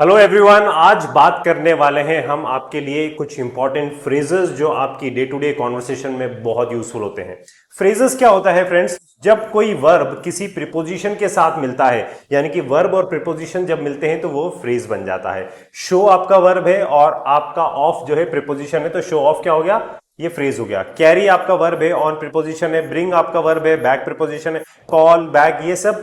Hello everyone, आज बात करने वाले हैं हम आपके लिए कुछ इंपॉर्टेंट फ्रेजेस जो आपकी डे टू डे कॉन्वर्सेशन में बहुत यूजफुल होते हैं। फ्रेजेस क्या होता है फ्रेंड्स? जब कोई वर्ब किसी प्रीपोजिशन के साथ मिलता है, यानी कि वर्ब और प्रीपोजिशन जब मिलते हैं तो वो फ्रेज बन जाता है। शो आपका वर्ब है और आपका ऑफ जो है प्रीपोजिशन है, तो शो ऑफ क्या हो गया? ये फ्रेज हो गया। कैरी आपका वर्ब है, ऑन प्रीपोजिशन है, ब्रिंग आपका वर्ब है, बैक प्रीपोजिशन है, कॉल बैक, ये सब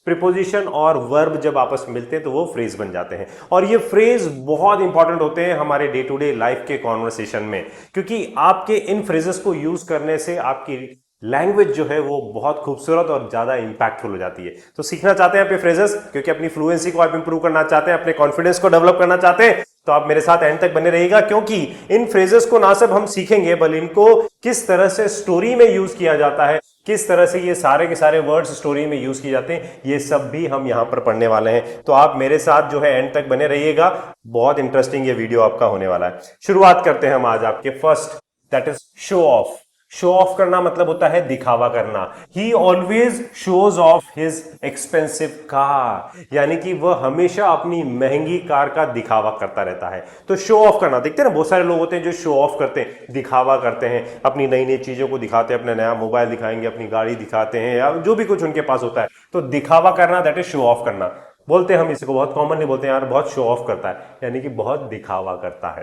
प्रीपोजिशन और वर्ब जब आपस में मिलते हैं तो वो फ्रेज बन जाते हैं। और ये फ्रेज बहुत इंपॉर्टेंट होते हैं हमारे डे टू डे लाइफ के कॉन्वर्सेशन में, क्योंकि आपके इन फ्रेजेस को यूज करने से आपकी लैंग्वेज जो है वो बहुत खूबसूरत और ज्यादा इंपैक्टफुल हो जाती है। तो सीखना चाहते हैं आप ये फ्रेजेस, क्योंकि अपनी फ्लुएंसी को आप इंप्रूव करना चाहते हैं, अपने कॉन्फिडेंस को डेवलप करना चाहते हैं, तो आप मेरे साथ एंड तक बने रहिएगा, क्योंकि इन फ्रेजेस को ना सिर्फ हम सीखेंगे बल्कि इनको किस तरह से स्टोरी में यूज किया जाता है, किस तरह से ये सारे के सारे वर्ड्स स्टोरी में यूज किए जाते हैं, ये सब भी हम यहां पर पढ़ने वाले हैं। तो आप मेरे साथ जो है एंड तक बने रहिएगा, बहुत इंटरेस्टिंग ये वीडियो आपका होने वाला है। शुरुआत करते हैं हम आज आपके first, that is show off. Show off करना मतलब होता है दिखावा करना। ही always shows of his expensive car, यानी कि वह हमेशा अपनी महंगी कार का दिखावा करता रहता है। तो शो ऑफ करना, देखते हैं ना बहुत सारे लोग होते हैं जो शो ऑफ करते हैं, दिखावा करते हैं, अपनी नई नई चीजों को दिखाते हैं, अपना नया मोबाइल दिखाएंगे, अपनी गाड़ी दिखाते हैं, या जो भी कुछ उनके पास होता है। तो दिखावा करना, दैट इज शो ऑफ करना। बोलते हैं हम इसको, बहुत कॉमन नहीं बोलते हैं यार बहुत शो ऑफ करता है, यानी कि बहुत दिखावा करता है।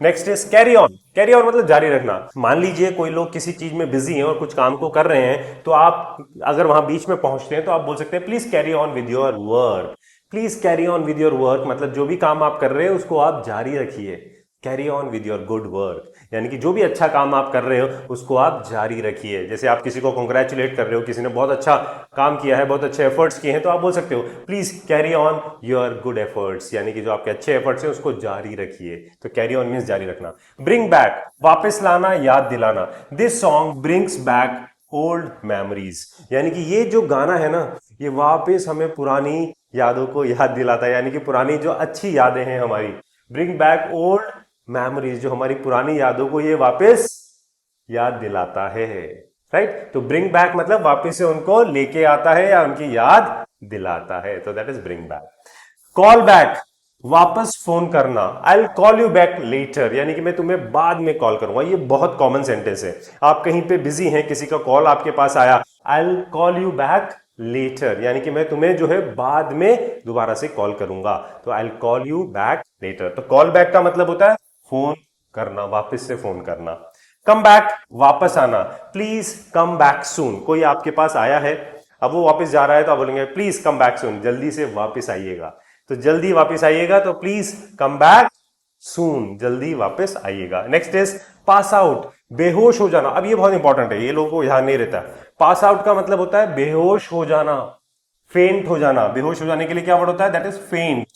Next is carry on. Carry on मतलब जारी रखना। मान लीजिए कोई लोग किसी चीज में बिजी हैं और कुछ काम को कर रहे हैं, तो आप अगर वहां बीच में पहुंचते हैं तो आप बोल सकते हैं please carry on with your work. Please carry on with your work मतलब जो भी काम आप कर रहे हैं उसको आप जारी रखिए। Carry on with your good work, यानी कि जो भी अच्छा काम आप कर रहे हो उसको आप जारी रखिए। जैसे आप किसी को कॉन्ग्रेचुलेट कर रहे हो, किसी ने बहुत अच्छा काम किया है, बहुत अच्छे एफर्ट्स किए हैं, तो आप बोल सकते हो please carry on your good efforts, यानी कि जो आपके अच्छे एफर्ट्स हैं उसको जारी रखिए। तो कैरी ऑन मीन्स जारी रखना। ब्रिंग बैक, वापस लाना, याद दिलाना। This song brings back old memories, यानी कि ये जो गाना है ना, ये वापस हमें पुरानी यादों को याद दिलाता है, यानी कि पुरानी जो अच्छी यादें हैं हमारी। ब्रिंग बैक ओल्ड मेमोरीज, जो हमारी पुरानी यादों को ये वापस याद दिलाता है, राइट। तो ब्रिंग बैक मतलब वापस से उनको लेके आता है या उनकी याद दिलाता है, तो that is bring back. Call back, वापस फोन करना। I will call you back later, यानी कि मैं तुम्हें बाद में कॉल करूंगा। ये बहुत कॉमन सेंटेंस है। आप कहीं पे बिजी हैं, किसी का कॉल आपके पास आया, I will call you back later, यानी कि मैं तुम्हें जो है बाद में दोबारा से कॉल करूंगा। तो I will call you back later. तो कॉल बैक का मतलब होता है फोन करना, वापस से फोन करना। कम बैक, वापस आना। प्लीज कम बैक सून, कोई आपके पास आया है, अब वो वापस जा रहा है, तो आप बोलेंगे प्लीज कम बैक सून, जल्दी से वापस आइएगा। तो जल्दी वापस आइएगा, तो प्लीज कम बैक सून, जल्दी वापस आइएगा। नेक्स्ट इज पास आउट, बेहोश हो जाना। अब ये बहुत इंपॉर्टेंट है, ये लोगों को ध्यान नहीं रहता। पास आउट का मतलब होता है बेहोश हो जाना, फेंट हो जाना। बेहोश हो जाने के लिए क्या वर्ड होता है? दैट इज फेंट,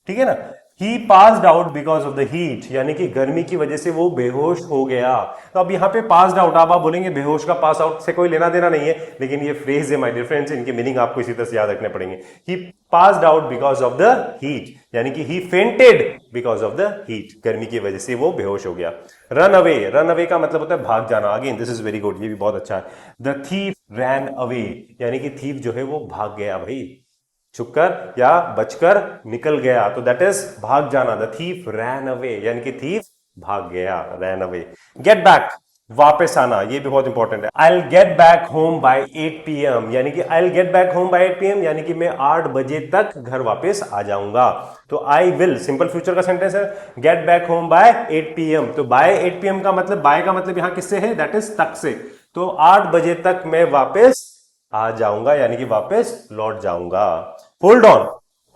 ठीक है ना। He passed out because of the heat, यानी कि गर्मी की वजह से वो बेहोश हो गया। तो अब यहाँ पे पास्ड आउट, आप बोलेंगे बेहोश का पास आउट से कोई लेना देना नहीं है, लेकिन ये फ्रेज है माय डियर फ्रेंड्स, इनके मीनिंग आपको इसी तरह से याद रखने पड़ेंगे। He passed out because of the heat, यानी कि he fainted because of the heat, गर्मी की वजह से वो बेहोश हो गया। रन अवे, रन अवे का मतलब होता है भाग जाना। Again this is very good, ये भी बहुत अच्छा है। द थीफ रैन अवे, यानी कि थीफ जो है वो भाग गया भाई, छुपकर या बचकर निकल गया, तो दैट इज भाग जाना। द थीफ रैन अवे, यानी कि थीफ भाग गया, रैन अवे। गेट बैक, वापस आना, ये भी बहुत इंपॉर्टेंट है। I will get back home by 8 PM, यानी कि I will get back home by 8 PM, यानी कि मैं 8 बजे तक घर वापस आ जाऊंगा। तो आई विल सिंपल फ्यूचर का सेंटेंस है, get back home by 8 PM। तो बाय 8 PM का मतलब, बाय का मतलब यहां किससे है? दैट इज तक से। तो 8 बजे तक मैं वापस आ जाऊंगा, यानी कि वापस लौट जाऊंगा। होल्ड ऑन,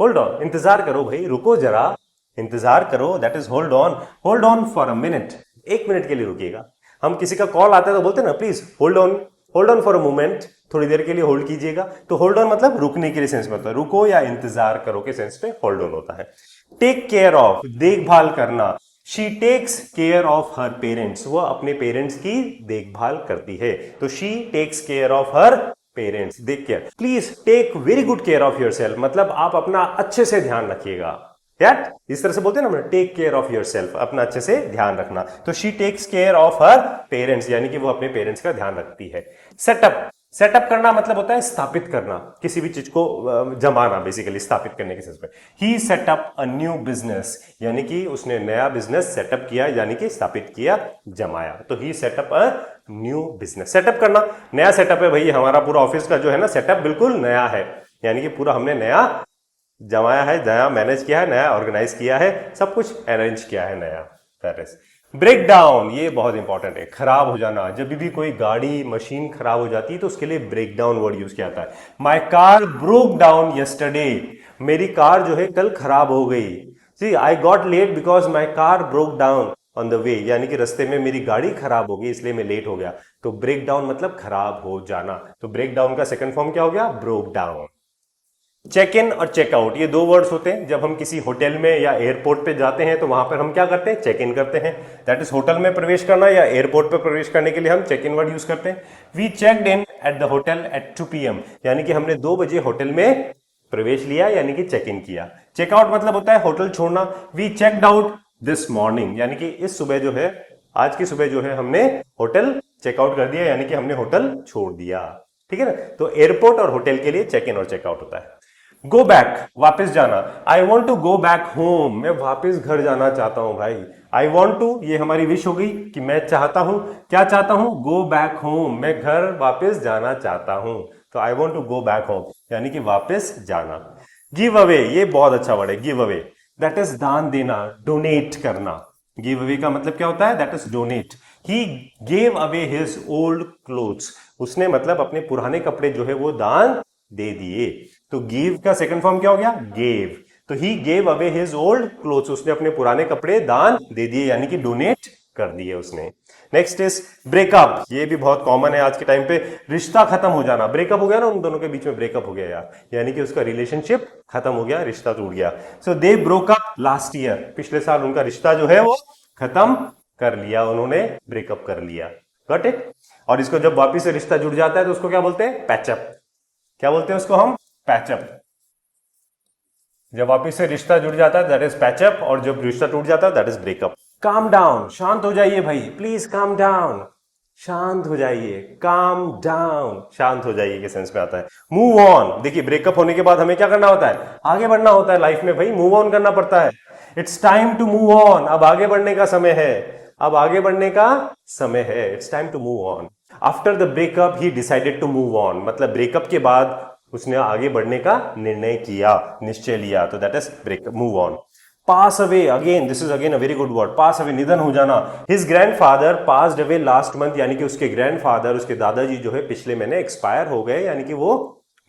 होल्ड ऑन, इंतजार करो भाई, रुको जरा, इंतजार करो, that is hold on. Hold on for a minute, 1 minute के लिए रुकिएगा। हम किसी का कॉल आता है तो बोलते हैं ना please hold on, hold on for a moment, थोड़ी देर के लिए होल्ड कीजिएगा। तो होल्ड ऑन मतलब रुकने के लिए सेंस में होता है, रुको या इंतजार करो के सेंस पे होल्ड ऑन होता है। टेक केयर ऑफ, देखभाल करना। She takes care of her parents, वह अपने पेरेंट्स की देखभाल करती है। तो she takes care of her parents, देख care. Please take very good care of your self, मतलब आप अपना अच्छे से ध्यान रखिएगा। यार इस तरह से बोलते हैं ना, take care of your self, अपना अच्छे से ध्यान रखना। तो she takes care of her parents, यानी कि वो अपने पेरेंट्स का ध्यान रखती है। सेटअप, सेटअप करना मतलब होता है स्थापित करना, किसी भी चीज को जमाना, बेसिकली स्थापित करने के सेंस में। ही सेटअप अ न्यू बिजनेस, यानी कि उसने नया बिजनेस सेटअप किया, यानी कि स्थापित किया, जमाया। तो he set up a new business, set up करना, नया सेटअप है भाई, हमारा पूरा ऑफिस का जो है ना सेटअप बिल्कुल नया है, यानी कि पूरा हमने नया जमाया है, नया मैनेज किया है, नया ऑर्गेनाइज किया है, सब कुछ अरेंज किया है नया। ब्रेक डाउन, ये बहुत इंपॉर्टेंट है, खराब हो जाना। जब भी कोई गाड़ी मशीन खराब हो जाती है तो उसके लिए ब्रेक डाउन वर्ड यूज किया जाता है। My car broke down yesterday, मेरी कार जो है कल खराब हो गई। See I got late because my car broke down on the way, यानी कि रास्ते में मेरी गाड़ी खराब हो गई इसलिए मैं लेट हो गया। तो ब्रेक डाउन मतलब खराब हो जाना। तो ब्रेक डाउन का सेकंड फॉर्म क्या हो गया? Broke down. चेक इन और चेकआउट, ये दो वर्ड्स होते हैं। जब हम किसी होटल में या एयरपोर्ट पे जाते हैं तो वहां पर हम क्या करते हैं? चेक इन करते हैं। दैट इज होटल में प्रवेश करना या एयरपोर्ट पे प्रवेश करने के लिए हम चेक इन वर्ड यूज करते हैं। We checked in at the hotel at 2 PM, यानी कि हमने 2 बजे होटल में प्रवेश लिया, यानी कि चेक इन किया। चेकआउट मतलब होता है होटल छोड़ना। We checked out this morning, यानी कि इस सुबह जो है, आज की सुबह जो है हमने होटल चेकआउट कर दिया, यानी कि हमने होटल छोड़ दिया। ठीक है ना? तो एयरपोर्ट और होटल के लिए चेक इन और चेकआउट होता है। गो बैक, वापस जाना। I want to go back home, मैं वापस घर जाना चाहता हूं भाई। आई वॉन्ट टू, ये हमारी विश हो गई कि मैं चाहता हूं, क्या चाहता हूं? गो बैक होम, मैं घर वापस जाना चाहता हूं। तो I want to go back home, यानी कि वापस जाना। गिव अवे, ये बहुत अच्छा वर्ड है, गिव अवे। दैट इज दान देना, डोनेट करना। गिव अवे का मतलब क्या होता है? That is donate. He gave away his old clothes, उसने मतलब अपने पुराने कपड़े जो है वो दान दे दिए। तो गिव का सेकंड फॉर्म क्या हो गया? गेव। तो he gave away his old clothes, उसने अपने पुराने कपड़े दान दे दिए, यानी कि डोनेट कर दिए उसने। नेक्स्ट इज ब्रेकअप, ये भी बहुत कॉमन है आज के टाइम पे, रिश्ता खत्म हो जाना। ब्रेकअप हो गया ना, उन दोनों के बीच में ब्रेकअप हो गया यार, यानी कि उसका रिलेशनशिप खत्म हो गया, रिश्ता टूट गया। So they broke up last year, पिछले साल उनका रिश्ता जो है वो खत्म कर लिया, उन्होंने ब्रेकअप कर लिया। Got it? और इसको जब वापिस से रिश्ता जुड़ जाता है तो उसको क्या बोलते हैं? पैचअप। क्या बोलते हैं उसको हम? पैचअप। जब वापिस से रिश्ता जुड़ जाता है दैट इज पैचअप, और जब रिश्ता टूट जाता है that is breakup. Calm down, शांत हो जाइए भाई, प्लीज काम डाउन, शांत हो जाइए, काम डाउन, शांत हो जाइए के सेंस में आता है। मूव ऑन, देखिए ब्रेकअप होने के बाद हमें क्या करना होता है? आगे बढ़ना होता है लाइफ में भाई, मूव ऑन करना पड़ता है। It's time to move on, अब आगे बढ़ने का समय है, अब आगे बढ़ने का समय है। It's time to move on. After the breakup he decided to move on, मतलब ब्रेकअप के बाद उसने आगे बढ़ने का निर्णय किया, निश्चय लिया, तो that is breakup, move on. Pass away, again this is again a very good word, pass away, निधन हो जाना। His grandfather passed away last month, यानी कि उसके ग्रैंडफादर, उसके दादाजी जो है पिछले महीने एक्सपायर हो गए, यानी कि वो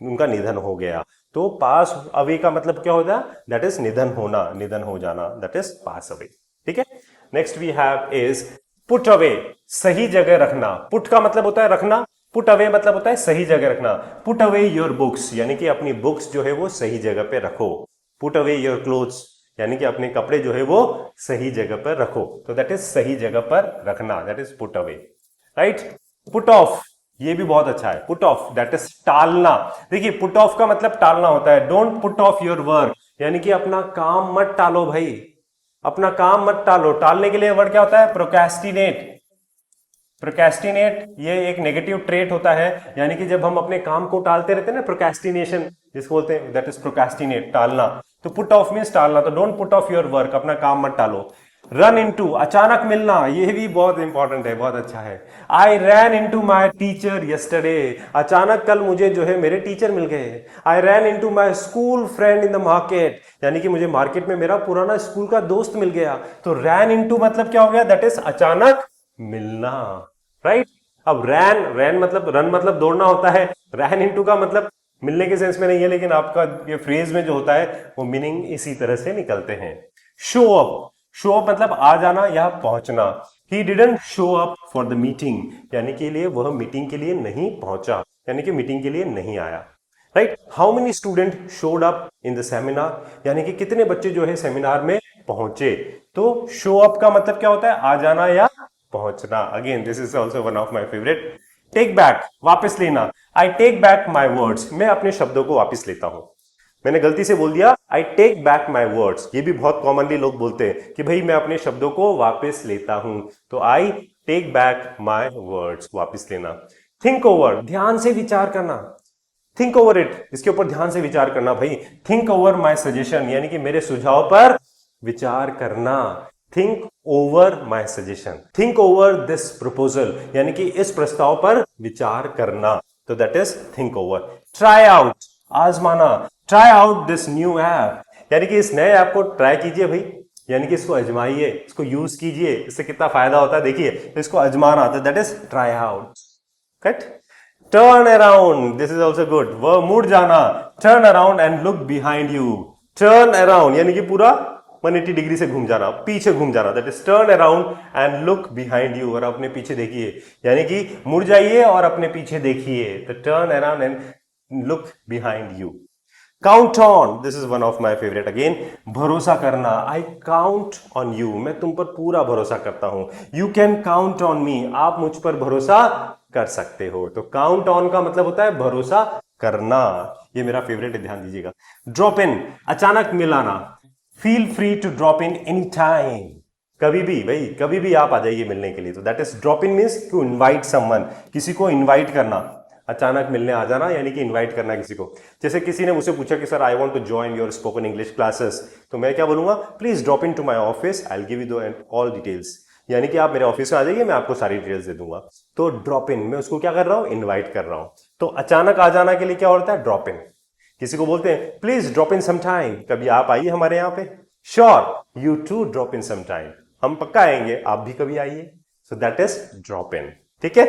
उनका निधन हो गया। तो पास अवे का मतलब क्या होता है? दैट इज निधन होना, निधन हो जाना, दैट इज पास अवे। ठीक है? Next we have is put away, सही जगह रखना। पुट का मतलब होता है रखना, पुट अवे मतलब होता है सही जगह रखना। पुट अवे योर बुक्स, यानी कि अपनी बुक्स जो है वो सही जगह पे रखो। पुट अवे योर क्लोथ्स, यानी कि अपने कपड़े जो है वो सही जगह पर रखो। तो दैट इज सही जगह पर रखना, that is put away. Right? Put off, ये भी बहुत अच्छा है। पुट ऑफ दैट इज टालना। देखिए पुट ऑफ का मतलब टालना होता है। Don't put off your work, यानी कि अपना काम मत टालो भाई, अपना काम मत टालो। टालने के लिए वर्ड क्या होता है? प्रोक्रेस्टिनेट। प्रोक्रेस्टिनेट ये एक नेगेटिव ट्रेट होता है, यानी कि जब हम अपने काम को टालते रहते हैं ना, प्रोक्रेस्टिनेशन जिसको बोलते हैं, दैट इज प्रोक्रेस्टिनेट, टालना। तो पुट ऑफ मींस टालना, तो don't put off your work, अपना काम मत टालो। रन इनटू, अचानक मिलना, ये भी बहुत इंपॉर्टेंट है, बहुत अच्छा है। I ran into my teacher yesterday, अचानक कल मुझे जो है मेरे टीचर मिल गए। I ran into my school friend in the market, यानी कि मुझे मार्केट में मेरा पुराना स्कूल का दोस्त मिल गया। तो रैन इनटू मतलब क्या हो गया? दैट इज अचानक मिलना। राइट? अब रैन मतलब रन मतलब दौड़ना होता है, रैन इनटू का मतलब मिलने के सेंस में नहीं है, लेकिन आपका ये फ्रेज में जो होता है वो मीनिंग इसी तरह से निकलते हैं। शो अप, शो अप मतलब आ जाना या पहुंचना। He didn't show up for the meeting, यानी के लिए वह मीटिंग के लिए नहीं पहुंचा, यानी कि मीटिंग के लिए नहीं आया। Right? How many student showed up in the seminar, यानी कि कितने बच्चे जो है सेमिनार में पहुंचे। तो शो अप का मतलब क्या होता है? आ जाना या पहुंचना। Again this is also one of my favourite. Take back, वापस लेना। I take back my words, मैं अपने शब्दों को वापस लेता हूं। मैंने गलती से बोल दिया I take back my words, ये भी बहुत कॉमनली लोग बोलते हैं कि भाई मैं अपने शब्दों को वापस लेता हूं। तो I take back my words, वापस लेना। थिंक ओवर, ध्यान से विचार करना, थिंक ओवर इट, इसके ऊपर ध्यान से विचार करना भाई। थिंक ओवर माई सजेशन, यानी कि मेरे सुझाव पर विचार करना। Think over my suggestion, think over this proposal, यानी कि इस प्रस्ताव पर विचार करना, तो that is think over. Try out, आजमाना, try out this new app, यानी कि इस नए ऐप को ट्राई कीजिए भाई, यानी कि इसको आजमाइए, इसको यूज कीजिए, इससे कितना फायदा होता है देखिए, तो इसको आजमाना, तो that is try out. Cut. Turn around, this is also good, वह मुड़ जाना, turn around and look behind you. Turn around यानी कि पूरा 180 डिग्री से घूम जाना, पीछे घूम जाना, that is turn around and look behind you, और अपने पीछे देखिए, यानी कि मुड़ जाइए और अपने पीछे देखिए, तो turn around and look behind you. Count on, this is one of my favourite again, भरोसा करना, आई काउंट ऑन यू, मैं तुम पर पूरा भरोसा करता हूं। You can count on me, आप मुझ पर भरोसा कर सकते हो। तो काउंट ऑन का मतलब होता है भरोसा करना, ये मेरा फेवरेट है, ध्यान दीजिएगा। ड्रॉप इन, अचानक मिलाना, feel free to drop in any time, कभी भी भाई, कभी भी आप आ जाइए मिलने के लिए, तो that is drop in means to invite someone, किसी को इनवाइट करना, अचानक मिलने आ जाना, यानी कि इनवाइट करना किसी को। जैसे किसी ने मुझसे पूछा कि sir I want to join your spoken English classes, तो मैं क्या बोलूंगा, please drop in to my office, I will give you the all details, यानी कि आप मेरे ऑफिस में आ जाइए, मैं आपको सारी डिटेल्स दे दूंगा। तो ड्रॉप इन, मैं उसको क्या कर रहा हूं, इनवाइट कर रहा हूं। तो अचानक आ जाना के लिए क्या होता है, ड्रॉप इन। किसी को बोलते हैं please drop in some time, कभी आप आइए हमारे यहाँ पे। Sure you to drop in some time, हम पक्का आएंगे, आप भी कभी आइए, so that is drop in. ठीक है,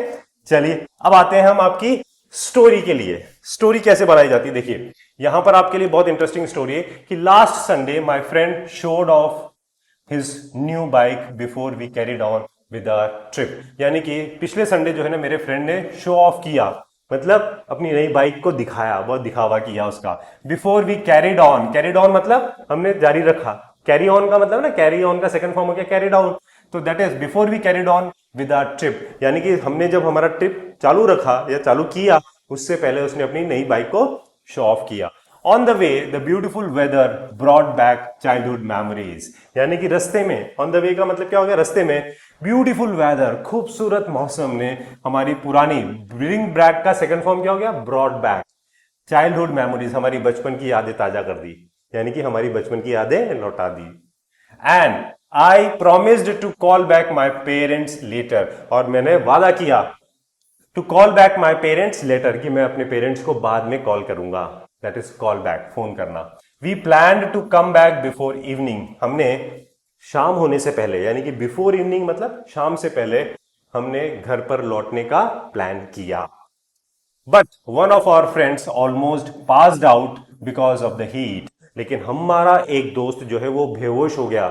चलिए अब आते हैं हम आपकी स्टोरी के लिए। स्टोरी कैसे बनाई जाती है, देखिए यहां पर आपके लिए बहुत इंटरेस्टिंग स्टोरी है कि last Sunday my friend showed off his new bike before we carried on with our trip, यानी कि पिछले संडे जो है ना मेरे फ्रेंड ने शो ऑफ किया, मतलब अपनी नई बाइक को दिखाया, बहुत दिखावा किया उसका। Before we carried on, carried on मतलब हमने जारी रखा, कैरी ऑन का मतलब ना, कैरी ऑन का सेकंड फॉर्म हो गया कैरिड ऑन, तो that is before we carried on with our trip, यानी कि हमने जब हमारा ट्रिप चालू रखा या चालू किया, उससे पहले उसने अपनी नई बाइक को शो ऑफ किया। On the way the beautiful weather brought back childhood memories, यानी कि रस्ते में, ऑन द वे का मतलब क्या हो गया, रस्ते में ब्यूटीफुल वेदर, खूबसूरत मौसम ने हमारी पुरानी, ब्रिंग बैक का सेकंड फॉर्म क्या हो गया, ब्रॉट बैक चाइल्डहुड मेमोरीज, हमारी बचपन की यादें ताजा कर दी, यानी कि हमारी बचपन की यादें लौटा दी। And I promised to call back my parents later, और मैंने वादा किया to call back my parents later, कि मैं अपने पेरेंट्स को बाद में कॉल करूंगा, that is call back, phone करना। We planned to come back before evening, हमने शाम होने से पहले, यानी कि बिफोर इवनिंग मतलब शाम से पहले, हमने घर पर लौटने का प्लान किया। But one of our friends almost passed out because of the heat, लेकिन हमारा एक दोस्त जो है वो बेहोश हो गया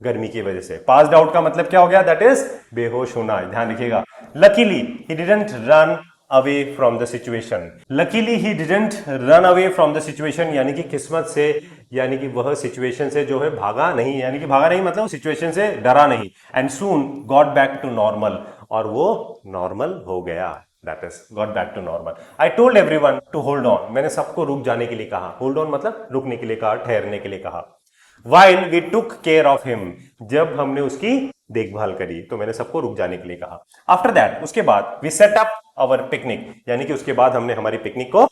गर्मी की वजह से। पास्ड आउट का मतलब क्या हो गया, दैट इज बेहोश होना, ध्यान रखिएगा। Luckily he didn't run away from the situation, luckily he didn't run away from the situation, यानी कि किस्मत से, यानी कि वह सिचुएशन से जो है भागा नहीं, यानी कि भागा नहीं मतलब सिचुएशन से डरा नहीं। And soon got back to normal, और वो नॉर्मल हो गया, that is got back to normal. I told everyone to hold on, मैंने सबको रुक जाने के लिए कहा, होल्ड ऑन मतलब रुकने के लिए कहा, ठहरने के लिए कहा। While we took care of him, जब हमने उसकी देखभाल करी, तो मैंने सबको रुक जाने के लिए कहा। After that, उसके बाद we set up our picnic, यानी कि उसके बाद हमने हमारी पिकनिक को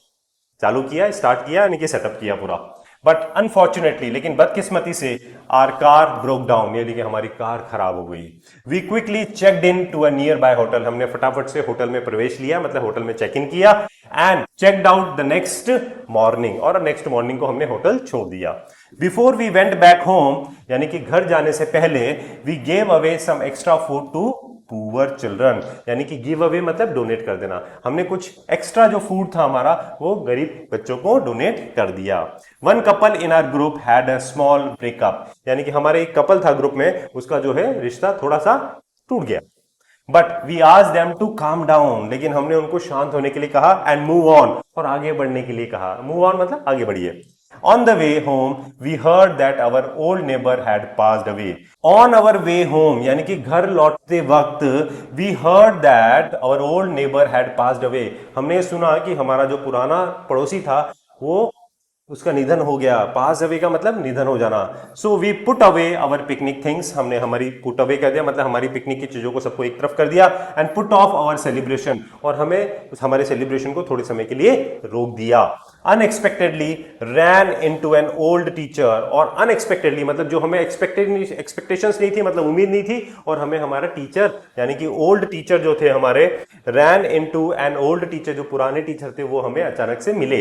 चालू किया, स्टार्ट किया, यानी कि सेटअप किया पूरा। बट अनफॉर्चुनेटली, लेकिन बदकिस्मती से, आर कार ब्रोक डाउन, यानी कि हमारी कार खराब हो गई। We quickly checked in to a near by hotel, हमने फटाफट से होटल में प्रवेश लिया, मतलब होटल में चेक इन किया। And checked out the next morning, और नेक्स्ट मॉर्निंग को हमने होटल छोड़ दिया। Before we went back home, यानी कि घर जाने से पहले, we gave away some extra food to poor children, यानी कि गिव अवे मतलब डोनेट कर देना, हमने कुछ एक्स्ट्रा जो फूड था हमारा वो गरीब बच्चों को डोनेट कर दिया। One couple in our group had a small breakup, यानी कि हमारे एक कपल था ग्रुप में, उसका जो है रिश्ता थोड़ा सा टूट गया। But we asked them to calm down, लेकिन हमने उनको शांत होने के लिए कहा, एंड मूव ऑन, और आगे बढ़ने के लिए कहा। मूव ऑन मतलब आगे बढ़िए। On the way home, we heard that our old neighbor had passed away. On our way home, यानी कि घर लौटते वक्त, we heard that our old neighbor had passed away. हमने सुना कि हमारा जो पुराना पड़ोसी था वो उसका निधन हो गया, पास अवे का मतलब निधन हो जाना। So we put away our picnic things, हमने हमारी पुट अवे कर दिया मतलब हमारी पिकनिक की चीजों को सबको एक तरफ कर दिया, and put off our celebration, और हमें हमारे सेलिब्रेशन को थोड़े समय के लिए रोक दिया। Unexpectedly ran into an old teacher, और अनएक्सपेक्टेडली मतलब जो हमें एक्सपेक्टेशंस नहीं थी, मतलब उम्मीद नहीं थी, और हमें हमारा टीचर यानी कि ओल्ड टीचर जो थे हमारे, ran into an old teacher, जो पुराने टीचर थे वो हमें अचानक से मिले।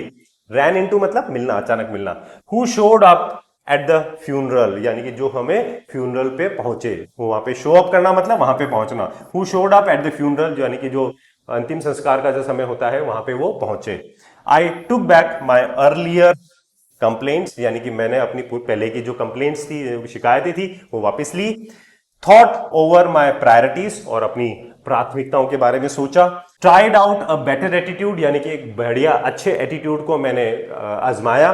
रैन इनटू मतलब मिलना, अचानक मिलना। Who showed up at the funeral, यानी कि जो हमें फ्यूनरल पे पहुंचे, वो वहां पे शो अप करना मतलब वहां पे पहुंचना। Who showed up at the funeral, यानी कि जो अंतिम संस्कार का जो समय होता है वहां पे वो पहुंचे। I took back my earlier complaints, यानी कि मैंने अपनी पहले की जो कंप्लेंट्स थी, शिकायतें थी, वो वापस ली। थॉट ओवर माई प्रायोरिटीज, और अपनी प्राथमिकताओं के बारे में सोचा। Tried out a better attitude, यानी कि एक बढ़िया अच्छे एटीट्यूड को मैंने आजमाया।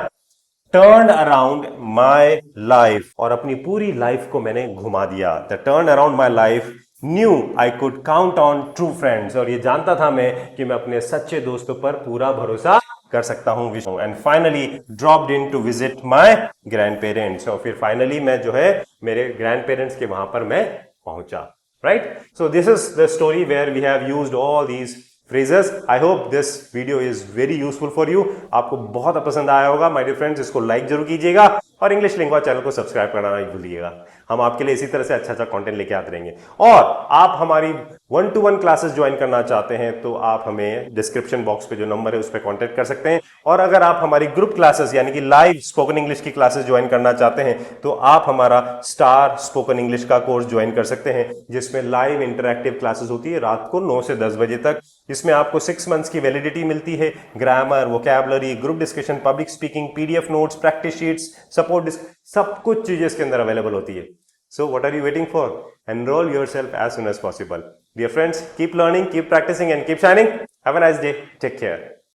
टर्न अराउंड माई लाइफ, और अपनी पूरी लाइफ को मैंने घुमा दिया। The turn around my life, new I could count on true friends, और ये जानता था मैं कि मैं अपने सच्चे दोस्तों पर पूरा भरोसा कर सकता हूं। And finally dropped in to visit my grand parents, और फिर फाइनली मैं जो है मेरे ग्रैंड पेरेंट्स के वहां पर मैं पहुंचा। Right, so this is the story where we have used all these phrases. I hope this video is very useful for you. आपको बहुत पसंद आया होगा माय डियर फ्रेंड्स, इसको लाइक जरूर कीजिएगा, और इंग्लिश लिंगवा चैनल को सब्सक्राइब करना नहीं भूलिएगा। हम आपके लिए इसी तरह से अच्छा कंटेंट लेके आते रहेंगे। और आप हमारी 1-to-1 क्लासेस ज्वाइन करना चाहते हैं तो आप हमें डिस्क्रिप्शन बॉक्स पे जो नंबर है उस पर कॉन्टेक्ट कर सकते हैं। और अगर आप हमारी ग्रुप क्लासेस यानी कि लाइव स्पोकन इंग्लिश की क्लासेस ज्वाइन करना चाहते हैं तो आप हमारा स्टार स्पोकन इंग्लिश का कोर्स ज्वाइन कर सकते हैं, जिसमें लाइव इंटरैक्टिव क्लासेस होती है रात को 9 से 10 बजे तक। इसमें आपको 6 मंथ्स की वैलिडिटी मिलती है। Grammar, vocabulary, group discussion, public speaking, PDF notes, practice sheets, support, सब कुछ चीजें इसके अंदर अवेलेबल होती है। So what are you waiting for? Enrol yourself as soon as possible. Dear friends, keep learning, keep practising and keep shining. Have a nice day, take care.